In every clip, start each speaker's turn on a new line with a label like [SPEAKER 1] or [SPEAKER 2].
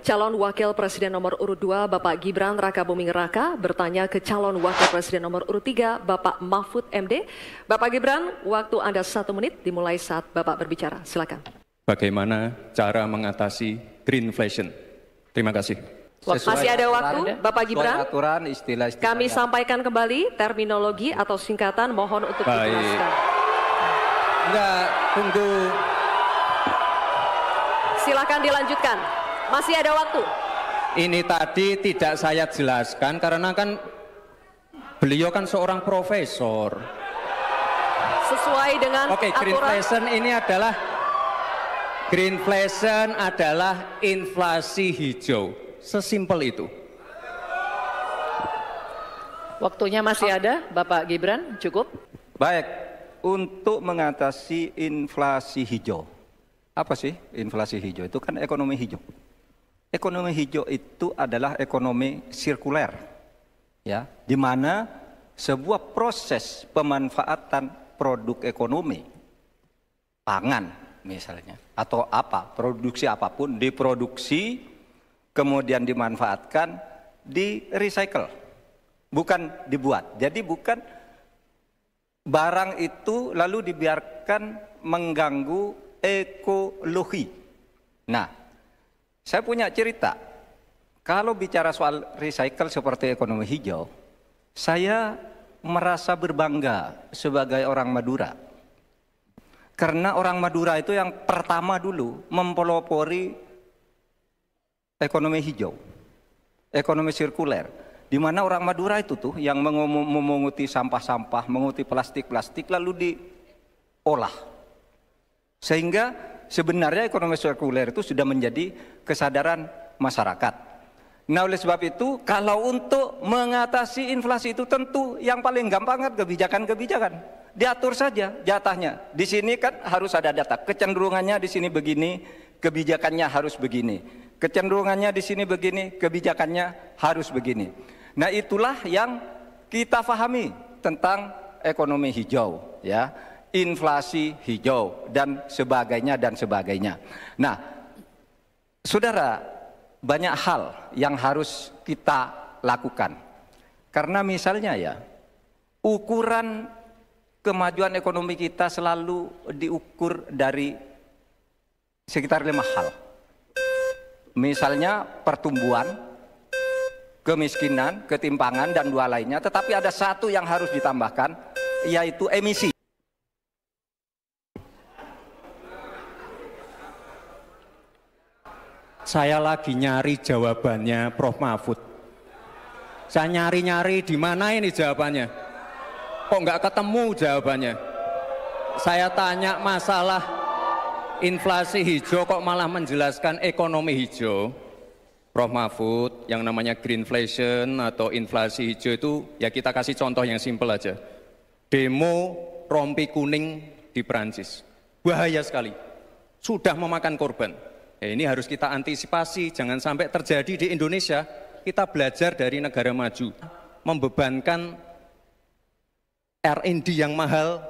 [SPEAKER 1] calon wakil presiden nomor urut 2 Bapak Gibran Rakabuming Raka bertanya ke calon wakil presiden nomor urut 3 Bapak Mahfud MD. Bapak Gibran, waktu Anda 1 menit dimulai saat Bapak berbicara. Silakan.
[SPEAKER 2] Bagaimana cara mengatasi greenflation? Terima kasih.
[SPEAKER 1] Masih ada waktu, Bapak Gibran.
[SPEAKER 3] Aturan, istilah.
[SPEAKER 1] Kami sampaikan kembali terminologi atau singkatan, mohon untuk dijelaskan.
[SPEAKER 3] Enggak, tunggu.
[SPEAKER 1] Silakan dilanjutkan. Masih ada waktu.
[SPEAKER 2] Ini tadi tidak saya jelaskan karena kan beliau kan seorang profesor.
[SPEAKER 1] Sesuai dengan
[SPEAKER 2] Oke, greenflation adalah inflasi hijau. Sesimpel itu.
[SPEAKER 4] Waktunya masih ada, Bapak Gibran, cukup?
[SPEAKER 3] Baik, untuk mengatasi inflasi hijau. Apa sih inflasi hijau? Itu kan ekonomi hijau. Ekonomi hijau itu adalah ekonomi sirkuler, ya, di mana sebuah proses pemanfaatan produk ekonomi, pangan misalnya, atau produksi apapun diproduksi, kemudian dimanfaatkan, di recycle, bukan dibuat. Jadi bukan barang itu lalu dibiarkan mengganggu ekologi. Nah, saya punya cerita. Kalau bicara soal recycle seperti ekonomi hijau, saya merasa berbangga sebagai orang Madura. Karena orang Madura itu yang pertama dulu mempelopori ekonomi hijau, ekonomi sirkuler. Di mana orang Madura itu tuh yang memunguti sampah-sampah, menguti plastik-plastik lalu diolah. Sehingga sebenarnya ekonomi sirkuler itu sudah menjadi kesadaran masyarakat. Nah, oleh sebab itu, kalau untuk mengatasi inflasi itu tentu yang paling gampang kan kebijakan-kebijakan. Diatur saja jatahnya. Di sini kan harus ada data. Kecenderungannya di sini begini, kebijakannya harus begini. Kecenderungannya di sini begini, kebijakannya harus begini. Nah, itulah yang kita pahami tentang ekonomi hijau, ya. Inflasi hijau dan sebagainya dan sebagainya. Nah, saudara, banyak hal yang harus kita lakukan. Karena misalnya ya, ukuran kemajuan ekonomi kita selalu diukur dari sekitar 5 hal. Misalnya pertumbuhan, kemiskinan, ketimpangan, dan 2 lainnya. Tetapi ada 1 yang harus ditambahkan, yaitu emisi.
[SPEAKER 2] Saya lagi nyari jawabannya Prof. Mahfud. Saya nyari-nyari di mana ini jawabannya. Kok nggak ketemu jawabannya. Saya tanya masalah inflasi hijau kok malah menjelaskan ekonomi hijau. Prof. Mahfud, yang namanya greenflation atau inflasi hijau itu ya kita kasih contoh yang simpel aja. Demo rompi kuning di Perancis. Bahaya sekali. Sudah memakan korban. Ya, ini harus kita antisipasi, jangan sampai terjadi di Indonesia. Kita belajar dari negara maju, membebankan R&D yang mahal,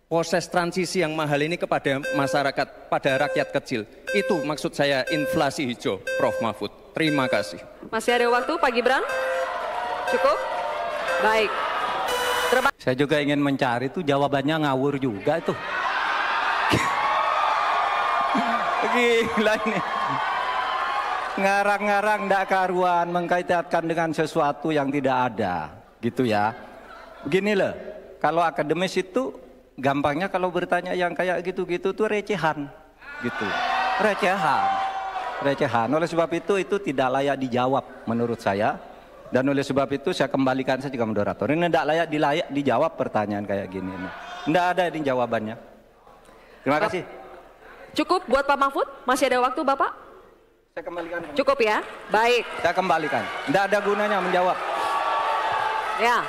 [SPEAKER 2] proses transisi yang mahal ini kepada masyarakat, pada rakyat kecil. Itu maksud saya inflasi hijau, Prof. Mahfud. Terima kasih.
[SPEAKER 1] Masih ada waktu, Pak Gibran? Cukup? Baik.
[SPEAKER 3] Saya juga ingin mencari itu jawabannya ngawur juga itu. Gila ini. Ngarang-ngarang ndak karuan, mengkaitkan dengan sesuatu yang tidak ada, gitu ya. Begini loh, kalau akademis itu gampangnya kalau bertanya yang kayak gitu-gitu tuh recehan, gitu. Recehan. Oleh sebab itu tidak layak dijawab menurut saya. Dan oleh sebab itu saya kembalikan saja ke moderator. Ini tidak layak dijawab pertanyaan kayak gini. Tidak ada ini jawabannya. Terima kasih.
[SPEAKER 1] Cukup buat Pak Mahfud? Masih ada waktu, Bapak?
[SPEAKER 3] Saya kembalikan.
[SPEAKER 1] Cukup ya? Baik.
[SPEAKER 3] Saya kembalikan. Tidak ada gunanya menjawab.
[SPEAKER 1] Ya.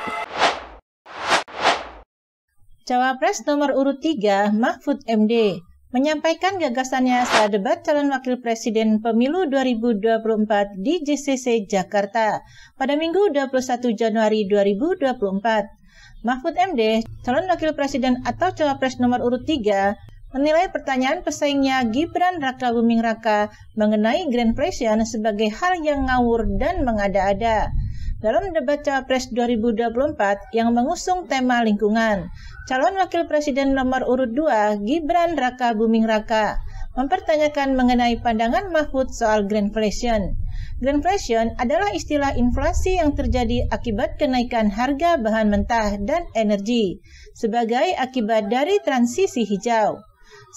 [SPEAKER 5] Cawapres nomor urut 3, Mahfud MD, menyampaikan gagasannya saat debat calon wakil presiden pemilu 2024 di JCC Jakarta pada Minggu 21 Januari 2024. Mahfud MD, calon wakil presiden atau cawapres nomor urut 3, menilai pertanyaan pesaingnya Gibran Rakabuming Raka mengenai greenflation sebagai hal yang ngawur dan mengada-ada. Dalam debat Cawapres 2024 yang mengusung tema lingkungan, calon wakil presiden nomor urut 2 Gibran Rakabuming Raka mempertanyakan mengenai pandangan Mahfud soal greenflation. Greenflation adalah istilah inflasi yang terjadi akibat kenaikan harga bahan mentah dan energi sebagai akibat dari transisi hijau.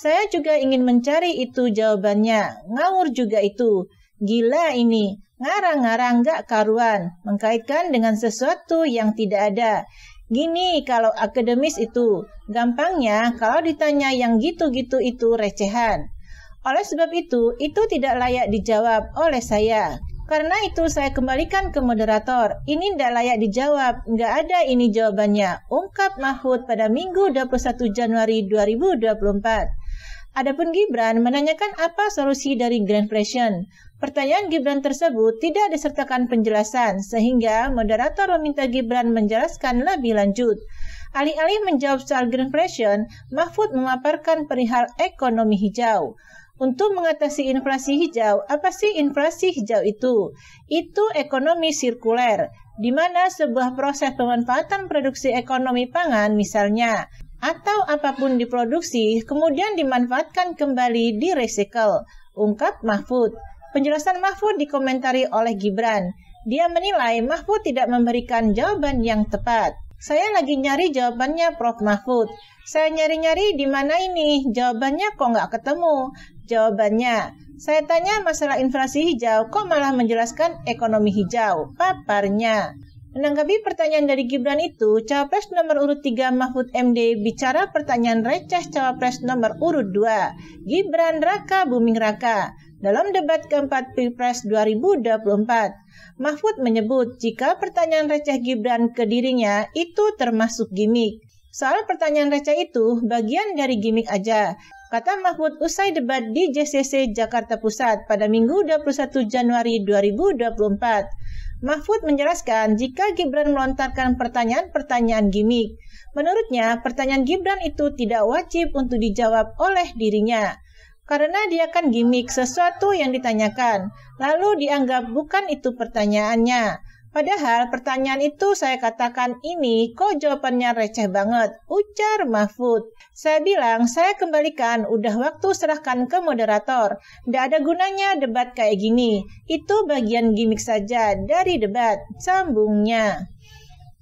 [SPEAKER 5] Saya juga ingin mencari itu jawabannya, ngawur juga itu. Gila ini, ngarang-ngarang gak karuan, mengkaitkan dengan sesuatu yang tidak ada. Gini kalau akademis itu, gampangnya kalau ditanya yang gitu-gitu itu recehan. Oleh sebab itu tidak layak dijawab oleh saya. Karena itu saya kembalikan ke moderator. Ini tidak layak dijawab, nggak ada ini jawabannya, ungkap Mahfud pada Minggu 21 Januari 2024. Adapun Gibran menanyakan apa solusi dari greenflation. Pertanyaan Gibran tersebut tidak disertakan penjelasan, sehingga moderator meminta Gibran menjelaskan lebih lanjut. Alih-alih menjawab soal greenflation, Mahfud memaparkan perihal ekonomi hijau. Untuk mengatasi inflasi hijau, apa sih inflasi hijau itu? Itu ekonomi sirkuler, di mana sebuah proses pemanfaatan produksi ekonomi pangan misalnya, atau apapun diproduksi, kemudian dimanfaatkan kembali di recycle, ungkap Mahfud. Penjelasan Mahfud dikomentari oleh Gibran. Dia menilai Mahfud tidak memberikan jawaban yang tepat. Saya lagi nyari jawabannya Prof. Mahfud. Saya nyari-nyari di mana ini, jawabannya kok nggak ketemu. Jawabannya, saya tanya masalah inflasi hijau, kok malah menjelaskan ekonomi hijau, paparnya. Menanggapi pertanyaan dari Gibran itu, Cawapres nomor urut 3 Mahfud MD bicara pertanyaan receh Cawapres nomor urut 2, Gibran Rakabuming Raka, dalam debat keempat Pilpres 2024. Mahfud menyebut jika pertanyaan receh Gibran ke dirinya itu termasuk gimmick. Soal pertanyaan receh itu bagian dari gimmick aja, kata Mahfud usai debat di JCC Jakarta Pusat pada Minggu 21 Januari 2024. Mahfud menjelaskan jika Gibran melontarkan pertanyaan-pertanyaan gimmick. Menurutnya, pertanyaan Gibran itu tidak wajib untuk dijawab oleh dirinya. Karena dia kan gimmick sesuatu yang ditanyakan, lalu dianggap bukan itu pertanyaannya. Padahal pertanyaan itu saya katakan ini kok jawabannya receh banget, ujar Mahfud. Saya bilang saya kembalikan, udah waktu serahkan ke moderator. Nggak ada gunanya debat kayak gini, itu bagian gimmick saja dari debat, sambungnya.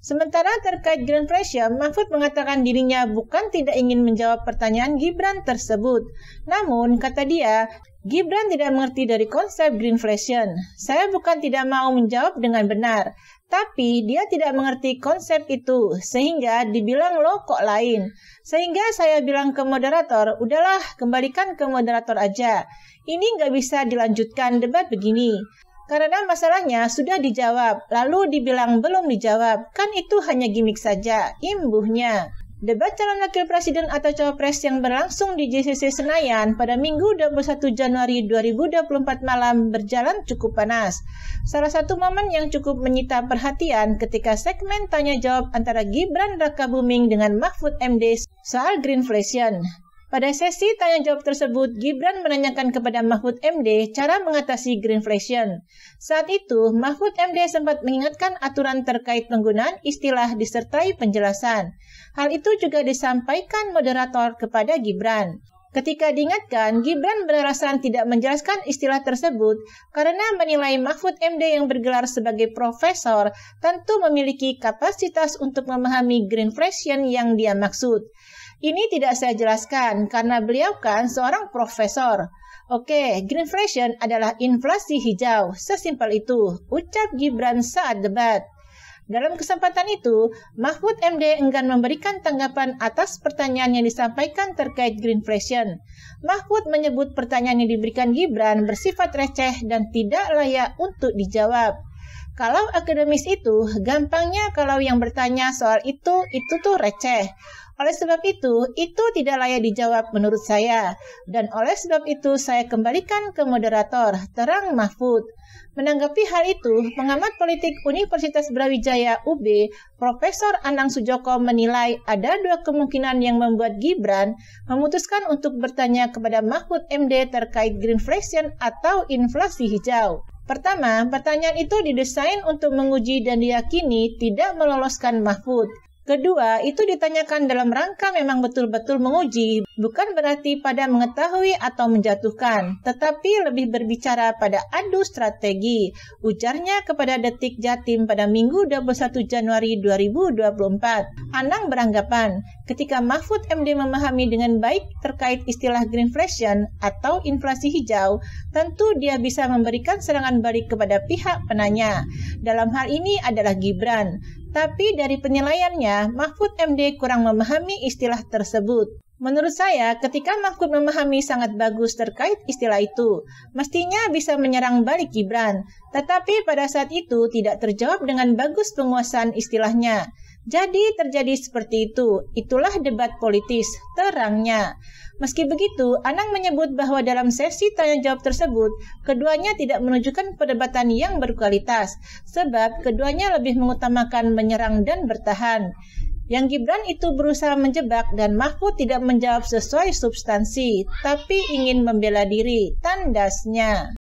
[SPEAKER 5] Sementara terkait greenflation, Mahfud mengatakan dirinya bukan tidak ingin menjawab pertanyaan Gibran tersebut. Namun, kata dia, Gibran tidak mengerti dari konsep greenflation. Saya bukan tidak mau menjawab dengan benar, tapi dia tidak mengerti konsep itu, sehingga dibilang lo kok lain. Sehingga saya bilang ke moderator, udahlah kembalikan ke moderator aja. Ini nggak bisa dilanjutkan debat begini. Karena masalahnya sudah dijawab, lalu dibilang belum dijawab, kan itu hanya gimmick saja, imbuhnya. Debat calon wakil presiden atau cawapres yang berlangsung di JCC Senayan pada Minggu 21 Januari 2024 malam berjalan cukup panas. Salah satu momen yang cukup menyita perhatian ketika segmen tanya-jawab antara Gibran Rakabuming dengan Mahfud MD soal greenflation. Pada sesi tanya-jawab tersebut, Gibran menanyakan kepada Mahfud MD cara mengatasi greenflation. Saat itu, Mahfud MD sempat mengingatkan aturan terkait penggunaan istilah disertai penjelasan. Hal itu juga disampaikan moderator kepada Gibran. Ketika diingatkan, Gibran beralasan tidak menjelaskan istilah tersebut karena menilai Mahfud MD yang bergelar sebagai profesor tentu memiliki kapasitas untuk memahami greenflation yang dia maksud. Ini tidak saya jelaskan karena beliau kan seorang profesor. Oke, greenflation adalah inflasi hijau, sesimpel itu, ucap Gibran saat debat. Dalam kesempatan itu, Mahfud MD enggan memberikan tanggapan atas pertanyaan yang disampaikan terkait greenflation. Mahfud menyebut pertanyaan yang diberikan Gibran bersifat receh dan tidak layak untuk dijawab. Kalau akademis itu, gampangnya kalau yang bertanya soal itu tuh receh. Oleh sebab itu tidak layak dijawab menurut saya. Dan oleh sebab itu saya kembalikan ke moderator, terang Mahfud. Menanggapi hal itu, pengamat politik Universitas Brawijaya UB, Profesor Anang Sujoko menilai ada dua kemungkinan yang membuat Gibran memutuskan untuk bertanya kepada Mahfud MD terkait greenflation atau inflasi hijau. Pertama, pertanyaan itu didesain untuk menguji dan diyakini tidak meloloskan Mahfud. Kedua, itu ditanyakan dalam rangka memang betul-betul menguji, bukan berarti pada mengetahui atau menjatuhkan, tetapi lebih berbicara pada adu strategi, ujarnya kepada Detik Jatim pada Minggu 21 Januari 2024. Anang beranggapan, ketika Mahfud MD memahami dengan baik terkait istilah greenflation atau inflasi hijau, tentu dia bisa memberikan serangan balik kepada pihak penanya. Dalam hal ini adalah Gibran. Tapi dari penilaiannya, Mahfud MD kurang memahami istilah tersebut. Menurut saya, ketika Mahfud memahami sangat bagus terkait istilah itu, mestinya bisa menyerang balik Gibran. Tetapi pada saat itu tidak terjawab dengan bagus penguasaan istilahnya. Jadi terjadi seperti itu. Itulah debat politis, terangnya. Meski begitu, Anang menyebut bahwa dalam sesi tanya jawab tersebut, keduanya tidak menunjukkan perdebatan yang berkualitas, sebab keduanya lebih mengutamakan menyerang dan bertahan. Yang Gibran itu berusaha menjebak dan Mahfud tidak menjawab sesuai substansi, tapi ingin membela diri, tandasnya.